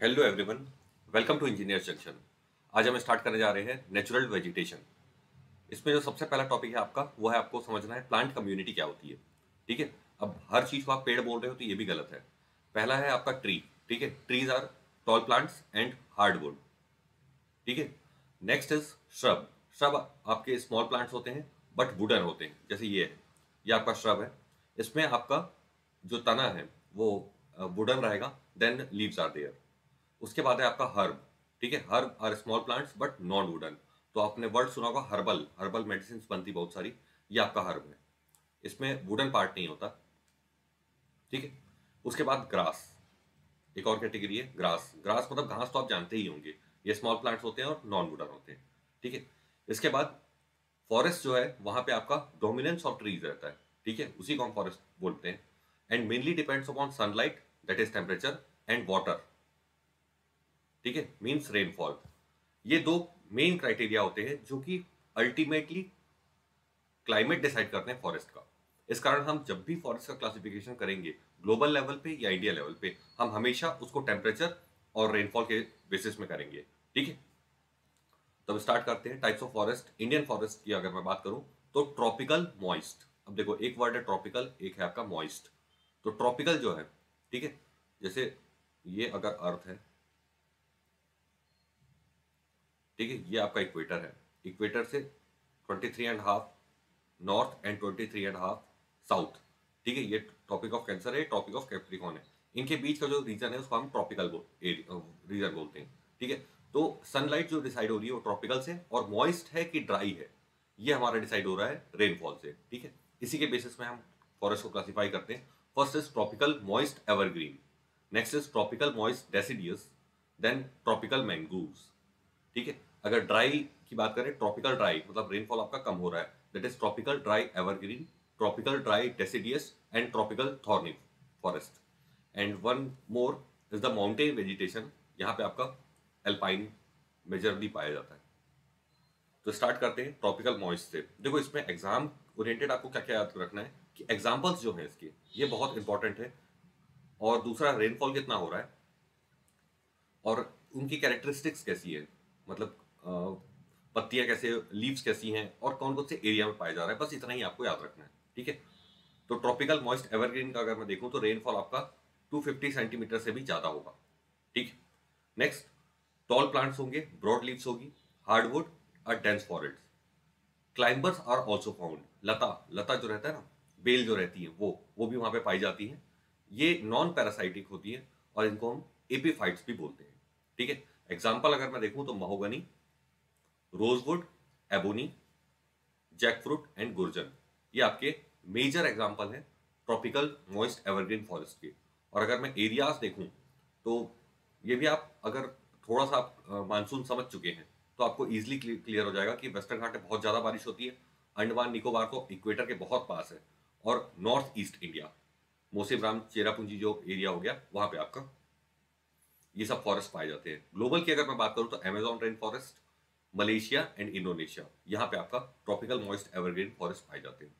Hello everyone, welcome to engineer junction. आज हम start करने जा रहे हैं नेचुरल वेजिटेशन। इसमें जो सबसे पहला टॉपिक है आपका वो है आपको समझना है प्लांट कम्युनिटी क्या होती है। ठीक है। अब हर चीज को आप पेड़ बोल रहे हो तो ये भी गलत है। पहला है आपका ट्री। ठीक है, trees are tall plants and hardwood. ठीक है। Next is shrub. श्रब आपके स्मॉल प्लांट्स होते हैं बट वुडन होते हैं, जैसे ये है, ये आपका श्रब है। इसमें आपका जो तना है वो वुडन रहेगा, देन लीव्स आर देयर। उसके बाद है आपका हर्ब। ठीक है, herb are small plants but non wooden. तो आपने वर्ड सुना होगा हर्बल, हर्बल मेडिसिन बनती बहुत सारी, ये आपका हर्ब है। इसमें वुडन पार्ट नहीं होता। ठीक है। उसके बाद ग्रास, एक और कैटेगरी है ग्रास। ग्रास मतलब घास, तो आप जानते ही होंगे, ये स्मॉल प्लांट्स होते हैं और नॉन वुडन होते हैं। ठीक है। इसके बाद फॉरेस्ट जो है वहां पे आपका डोमिनेंस ऑफ ट्रीज रहता है। ठीक है, उसी को हम फॉरेस्ट बोलते हैं। And mainly depends upon sunlight, that is temperature and water. ठीक है, मीन्स रेनफॉल। ये दो मेन क्राइटेरिया होते हैं जो कि अल्टीमेटली क्लाइमेट डिसाइड करते हैं फॉरेस्ट का। इस कारण हम जब भी फॉरेस्ट का क्लासिफिकेशन करेंगे ग्लोबल लेवल पे या इंडिया लेवल पे, हम हमेशा उसको टेम्परेचर और रेनफॉल के बेसिस में करेंगे। ठीक है। तो अब स्टार्ट करते हैं types of forest. Indian forest की अगर मैं बात करूं तो ट्रॉपिकल मॉइस्ट। अब देखो, एक वर्ड है ट्रॉपिकल, एक है आपका मॉइस्ट। तो ट्रॉपिकल जो है, ठीक है, जैसे ये अगर अर्थ है, ठीक है, ये आपका इक्वेटर है। इक्वेटर से 23.5 नॉर्थ एंड 23.5 साउथ। ठीक है, ये टॉपिक ऑफ कैंसर है, टॉपिक ऑफ कैप्रिकॉन है। इनके बीच का जो रीजन है उसको हम ट्रॉपिकल रीजन बोलते हैं। ठीक है। तो सनलाइट जो डिसाइड हो रही है वो ट्रॉपिकल से, और मॉइस्ट है कि ड्राई है, ये हमारा डिसाइड हो रहा है रेनफॉल से। ठीक है। इसी के बेसिस में हम फॉरेस्ट को क्लासिफाई करते हैं। First is tropical moist evergreen, next is tropical moist deciduous, then tropical mangroves. ठीक है। अगर ड्राई की बात करें, ट्रॉपिकल ड्राई मतलब रेनफॉल आपका कम हो रहा है, that is tropical dry evergreen, tropical dry deciduous and tropical thorny forest. And one more is the mountain vegetation. यहाँ पे आपका एल्पाइन मेजरली पाया जाता है। तो स्टार्ट करते हैं ट्रॉपिकल मॉइस्ट से। देखो, इसमें एग्जाम ओरिएंटेड आपको क्या क्या याद रखना है कि एग्जाम्पल्स जो हैं इसके, ये बहुत इंपॉर्टेंट है। और दूसरा, रेनफॉल कितना हो रहा है और उनकी कैरेक्टरिस्टिक्स कैसी है, मतलब पत्तियां कैसे, लीव्स कैसी हैं, और कौन कौन से एरिया में पाया जा रहा है, बस इतना ही आपको याद रखना है। ठीक है। तो ट्रॉपिकल मॉइस्ट एवरग्रीन का अगर मैं देखूं तो रेनफॉल आपका 250 सेंटीमीटर से भी ज्यादा होगा। ठीक। नेक्स्ट, टॉल प्लांट्स होंगे, ब्रॉड लीव्स होगी, हार्डवुड और dense forest. Climbers are also found. लता, लता जो रहता है ना, बेल जो रहती है वो भी वहां पे पाई जाती है। ये नॉन पैरासाइटिक होती है और इनको हम एपीफाइट्स भी बोलते हैं। ठीक है। एग्जाम्पल अगर मैं देखूं तो mahogany, rosewood, ebony, jackfruit and गुर्जन, ये आपके मेजर एग्जाम्पल हैं ट्रॉपिकल मॉइस्ट एवरग्रीन फॉरेस्ट के। और अगर मैं एरियाज देखूं तो ये भी आप अगर थोड़ा सा आप मानसून समझ चुके हैं तो आपको इजीली क्लियर हो जाएगा कि वेस्टर्न घाट में बहुत ज़्यादा बारिश होती है, अंडमान निकोबार तो इक्वेटर के बहुत पास है, और नॉर्थ ईस्ट इंडिया, मोसेब्राम चेरापूंजी जो एरिया हो गया, वहां पे आपका ये सब फॉरेस्ट पाए जाते हैं। ग्लोबल की अगर मैं बात करूं तो Amazon rain forest, Malaysia and Indonesia, यहाँ पे आपका ट्रॉपिकल मॉइस्ट एवरग्रीन फॉरेस्ट पाए जाते हैं।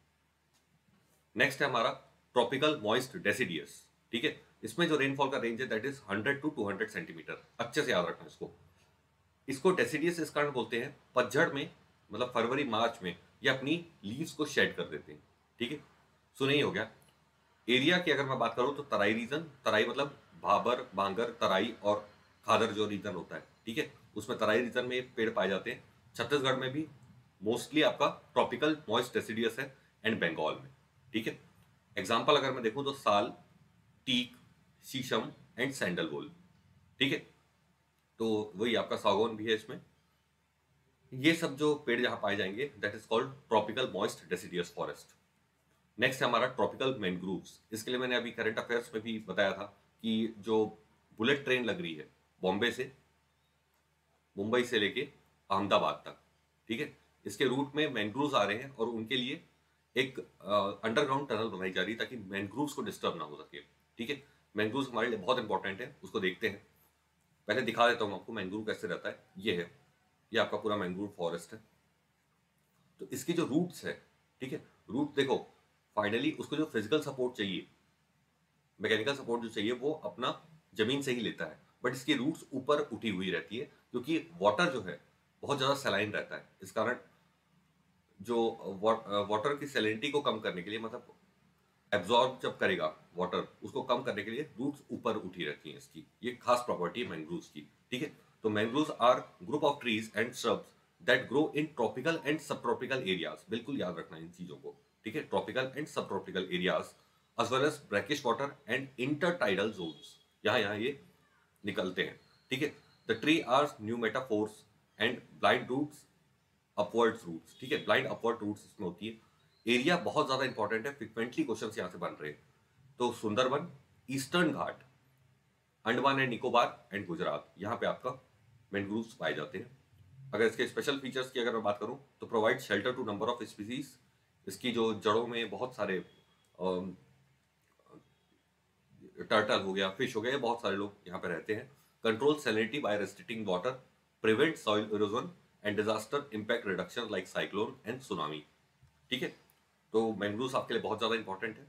नेक्स्ट है हमारा ट्रॉपिकल मॉइस्ट डेसिडियस। ठीक है। इसमें जो रेनफॉल का रेंज है दैट इज 100 टू 200 सेंटीमीटर। अच्छे से याद रखना इसको। इसको डेसिडियस इस कारण बोलते हैं, पतझड़ में मतलब फरवरी मार्च में ये अपनी लीव्स को शेड कर देते हैं। ठीक है। सुने ही हो गया। एरिया की अगर मैं बात करूं तो तराई रीजन, तराई मतलब भाबर, बांगर, तराई और खादर जो रीजन होता है, ठीक है, उसमें तराई रीजन में ये पेड़ पाए जाते हैं। छत्तीसगढ़ में भी मोस्टली आपका ट्रॉपिकल मॉइस्ट डेसिडियस है, एंड बंगाल में। ठीक है। एग्जाम्पल अगर मैं देखूं तो साल, टीक, शीशम एंड सैंडलवुड। ठीक है। तो वही आपका सागौन भी है इसमें। ये सब जो पेड़ जहां पाए जाएंगे that is called tropical moist deciduous forest. Next है हमारा ट्रॉपिकल मैंग्रोव्स। इसके लिए मैंने अभी करंट अफेयर्स में भी बताया था कि जो बुलेट ट्रेन लग रही है बॉम्बे से, मुंबई से लेके अहमदाबाद तक, ठीक है, इसके रूट में मैंग्रोव्स आ रहे हैं और उनके लिए एक अंडरग्राउंड टनल बनाई जा रही है ताकि मैंग्रोव्स को डिस्टर्ब ना हो सके। ठीक है। मैंग्रोव्स हमारे लिए बहुत इंपॉर्टेंट है, उसको देखते हैं। पहले दिखा देता हूँ आपको मैंग्रोव कैसे रहता है। ये है, ये आपका पूरा मैंग्रोव फॉरेस्ट है। तो इसकी जो रूट्स है, ठीक है, रूट देखो, फाइनली उसको जो फिजिकल सपोर्ट चाहिए, मैकेनिकल सपोर्ट जो चाहिए वो अपना जमीन से ही लेता है। बट इसकी रूट्स ऊपर उठी हुई रहती है, क्योंकि वाटर जो है बहुत ज़्यादा सलाइन रहता है। इस कारण जो वाटर की सैलिनिटी को कम करने के लिए, मतलब एब्जॉर्ब जब करेगा वाटर, उसको कम करने के लिए रूट्स ऊपर उठी रहती हैं इसकी। ये खास प्रॉपर्टी है मैंग्रोव्स की, ठीक है। तो mangroves are group of trees and shrubs that grow in tropical and sub tropical areas. बिल्कुल याद रखना इन चीजों को, ठीक है। Tropical and sub tropical areas as well as brackish water and intertidal zones, यहाँ यहाँ ये निकलते हैं, ठीक है। The tree are pneumatophores and blind roots upward roots, ठीक है। ब्लाइंड अपवर्ड रूट्स इसमें होती है। एरिया बहुत ज्यादा इंपॉर्टेंट है, फ्रिक्वेंटली क्वेश्चन यहाँ से बन रहे हैं। तो Sundarban, eastern Ghat, Andaman and Nicobar and Gujarat, यहाँ पे आपका मैंग्रोव्स पाए जाते हैं। अगर इसके स्पेशल फीचर्स की अगर मैं बात करूँ तो provide shelter to number of species. इसकी जो जड़ों में बहुत सारे टर्टल हो गया, फिश हो गया, ये बहुत सारे लोग यहाँ पे रहते हैं। Control salinity by restricting water, prevent soil erosion and disaster impact reduction like cyclone and tsunami, ठीक है। तो मैंग्रोव्स आपके लिए बहुत ज्यादा इंपॉर्टेंट है।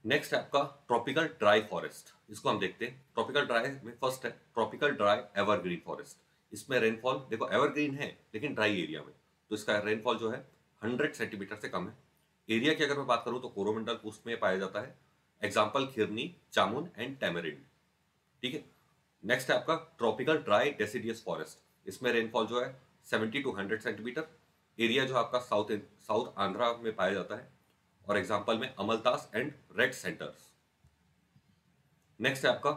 नेक्स्ट है आपका ट्रॉपिकल ड्राई फॉरेस्ट, इसको हम देखते हैं। ट्रॉपिकल ड्राई में फर्स्ट है ट्रॉपिकल ड्राई एवरग्रीन फॉरेस्ट। इसमें रेनफॉल देखो एवरग्रीन है लेकिन ड्राई एरिया में, तो इसका रेनफॉल जो है 100 सेंटीमीटर से कम है। एरिया की अगर मैं बात करूं तो कोरोमंडल उसमें पाया जाता है। एग्जाम्पल खिरनी, चामुन एंड टैमरिंड, ठीक है। नेक्स्ट है आपका ट्रॉपिकल ड्राई डेसिडियस फॉरेस्ट। इसमें रेनफॉल जो है 70 to 100 सेंटीमीटर। एरिया जो आपका साउथ आंध्रा में पाया जाता है, और एग्जाम्पल में अमलतास एंड रेड सेंटर्स। नेक्स्ट है आपका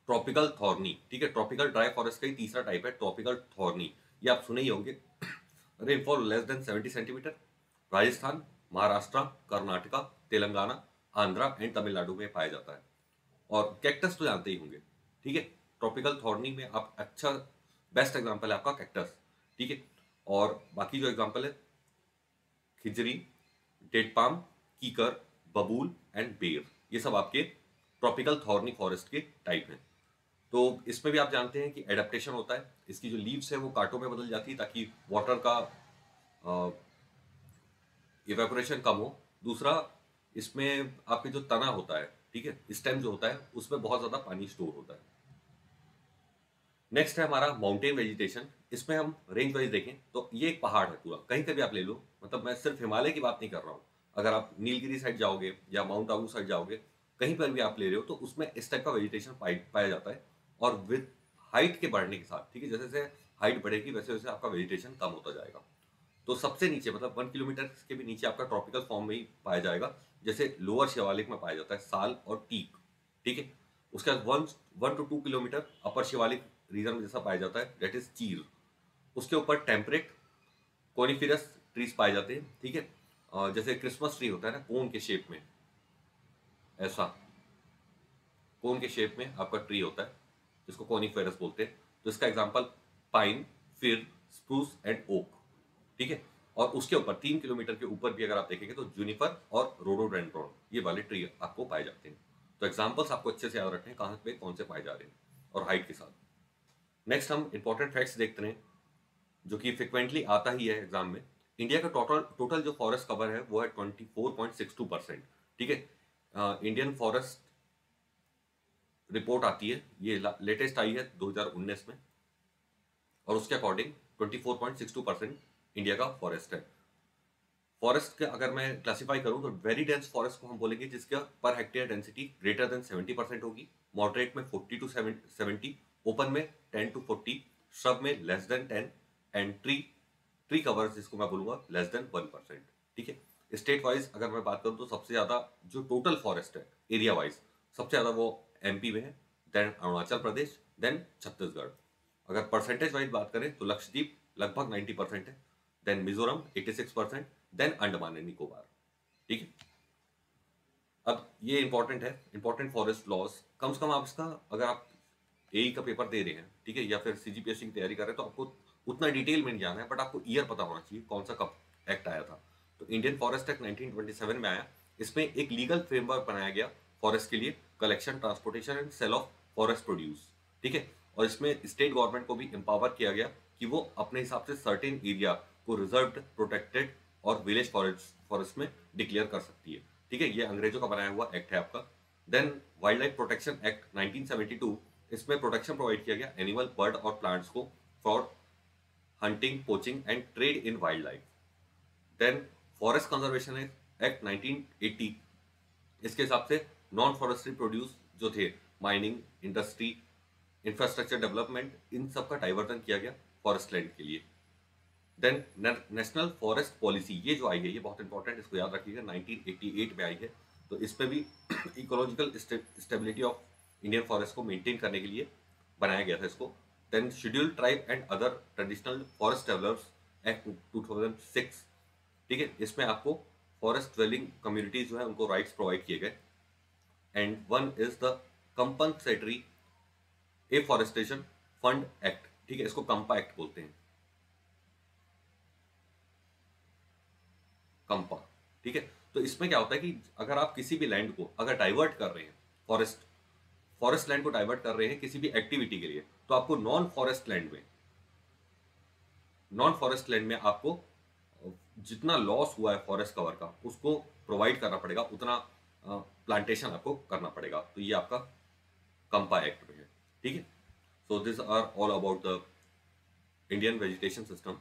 ट्रॉपिकल थॉर्नी, ठीक है। ट्रॉपिकल ड्राई फॉरेस्ट का ही तीसरा टाइप है ट्रॉपिकल थॉर्नी, ये आप सुने ही होंगे। Rainfall less than 70 centimetre. Rajasthan, Maharashtra, Karnataka, Telangana, Andhra and Tamil Nadu में पाया जाता है। और कैक्टस तो जानते ही होंगे, ठीक है। ट्रॉपिकल थॉर्नी में आप अच्छा बेस्ट एग्जांपल है आपका कैक्टस, ठीक है। और बाकी जो एग्जांपल है खिजरी, डेट पाम, कीकर, बबूल एंड बेर, ये सब आपके ट्रॉपिकल थॉर्नी फॉरेस्ट के टाइप हैं। तो इसमें भी आप जानते हैं कि एडेप्टेशन होता है, इसकी जो लीव्स है वो कांटों में बदल जाती है ताकि वाटर का इवेपोरेशन कम हो। दूसरा, इसमें आपके जो तना होता है, ठीक है, स्टेम जो होता है उसमें बहुत ज्यादा पानी स्टोर होता है। नेक्स्ट है हमारा माउंटेन वेजिटेशन। इसमें हम रेंज वाइज देखें तो ये एक पहाड़ है पूरा, कहीं पे भी आप ले लो, मतलब मैं सिर्फ हिमालय की बात नहीं कर रहा हूँ। अगर आप नीलगिरी साइड जाओगे या माउंट आबू साइड जाओगे, कहीं पर भी आप ले रहे हो तो उसमें इस टाइप का वेजिटेशन पाया जाता है। और विद हाइट के बढ़ने के साथ, ठीक है, जैसे जैसे हाइट बढ़ेगी वैसे वैसे आपका वेजिटेशन कम होता जाएगा। तो सबसे नीचे मतलब 1 किलोमीटर के भी नीचे आपका ट्रॉपिकल फॉर्म में ही पाया जाएगा, जैसे लोअर शिवालिक में पाया जाता है साल और टीक, ठीक है। उसके बाद 1 to 2 kilometre upper Shivalik region में जैसा पाया जाता है दैट इज चीर। उसके ऊपर टेम्परेट कोनिफिरस ट्रीज पाए जाते हैं, ठीक है। जैसे क्रिसमस ट्री होता है ना, कोन के शेप में, ऐसा कोन के शेप में आपका ट्री होता है जिसको कोनिफेरस बोलते हैं। तो इसका एग्जांपल पाइन, फिर, स्प्रूस एंड ओक, ठीक है। और उसके ऊपर 3 किलोमीटर के ऊपर भी अगर आप देखेंगे तो जूनिपर और रोडोडेंड्रॉन, ये वाले ट्री आपको पाए जाते हैं। तो एग्जांपल्स आपको अच्छे से याद रखने हैं कहाँ पे कौन से पाए जा रहे हैं और हाइट के साथ। नेक्स्ट हम इंपॉर्टेंट फैक्ट्स देखते हैं जो कि फ्रिक्वेंटली आता ही है एग्जाम में। इंडिया का टोटल टोटल जो फॉरेस्ट कवर है वो है 24.62%, ठीक है। इंडियन फॉरेस्ट रिपोर्ट आती है, ये लेटेस्ट आई है 2019 में, और उसके अकॉर्डिंग 24.62% इंडिया का फॉरेस्ट है। फॉरेस्ट के अगर मैं क्लासिफाई करूं तो वेरी डेंस फॉरेस्ट को हम बोलेंगे जिसका per hectare density greater than 70% होगी, मॉडरेट में 40 to 70, ओपन में 10 to 40, श्रब में less than 10 and tree cover जिसको मैं बोलूंगा लेस देन 1%, ठीक है। स्टेट वाइज अगर मैं बात करूं तो सबसे ज्यादा जो टोटल फॉरेस्ट है एरिया वाइज सबसे ज्यादा वो एमपी में है, देन अरुणाचल प्रदेश, देन छत्तीसगढ़। अगर परसेंटेज वाइज बात करें तो लक्षद्वीप लगभग 90% है, then Mizoram 86%, then Andaman and Nicobar, ठीक है। अब ये इंपॉर्टेंट है, इंपॉर्टेंट फॉरेस्ट लॉज, कम से कम आप इसका अगर आप एई का पेपर दे रहे हैं, ठीक है, या फिर सीजीपीएससी की तैयारी कर रहे हैं तो आपको उतना डिटेल में नहीं जाना है, बट आपको ईयर पता होना चाहिए कौन सा कब एक्ट आया था। तो इंडियन फॉरेस्ट एक्ट 1927 में आया। इसमें एक लीगल फ्रेमवर्क बनाया गया फॉरेस्ट के लिए, collection, transportation and sale of forest produce, ठीक है। और इसमें स्टेट गवर्नमेंट को भी एम्पावर किया गया कि वो अपने हिसाब से सर्टेन एरिया को रिजर्व्ड, प्रोटेक्टेड और विलेज फॉरेस्ट में डिक्लेयर कर सकती है, ठीक है। ये अंग्रेजों का बनाया हुआ एक्ट है आपका। Then wildlife protection act 1972, इसमें प्रोटेक्शन प्रोवाइड किया गया एनिमल, बर्ड और प्लांट्स को for hunting, poaching and trade in wildlife. Then forest conservation act 1980, इसके हिसाब से नॉन फॉरेस्ट्री प्रोड्यूस जो थे, माइनिंग, इंडस्ट्री, इंफ्रास्ट्रक्चर डेवलपमेंट, इन सब का डाइवर्जन किया गया फॉरेस्ट लैंड के लिए। देन नेशनल फॉरेस्ट पॉलिसी, ये जो आई है ये बहुत इंपॉर्टेंट, इसको याद रखिएगा, 1988 में आई है। तो इस पे भी ecological stability of Indian forest को मेंटेन करने के लिए बनाया गया था इसको। Then schedule tribe and other traditional forest developers act 2006, ठीक है, इसमें आपको फॉरेस्ट ड्वेलिंग कम्युनिटीज जो है उनको राइट्स प्रोवाइड किए गए। And one is the compensatory afforestation fund act, ठीक है, इसको कंपा एक्ट बोलते हैं, कंपा, ठीक है। तो इसमें क्या होता है कि अगर आप किसी भी लैंड को अगर डाइवर्ट कर रहे हैं, फॉरेस्ट लैंड को डाइवर्ट कर रहे हैं किसी भी एक्टिविटी के लिए, तो आपको नॉन फॉरेस्ट लैंड में आपको जितना लॉस हुआ है फॉरेस्ट कवर का उसको प्रोवाइड करना पड़ेगा, उतना प्लांटेशन आपको करना पड़ेगा। तो ये आपका कंपा एक्ट में है, ठीक है। So this are all about the Indian vegetation system.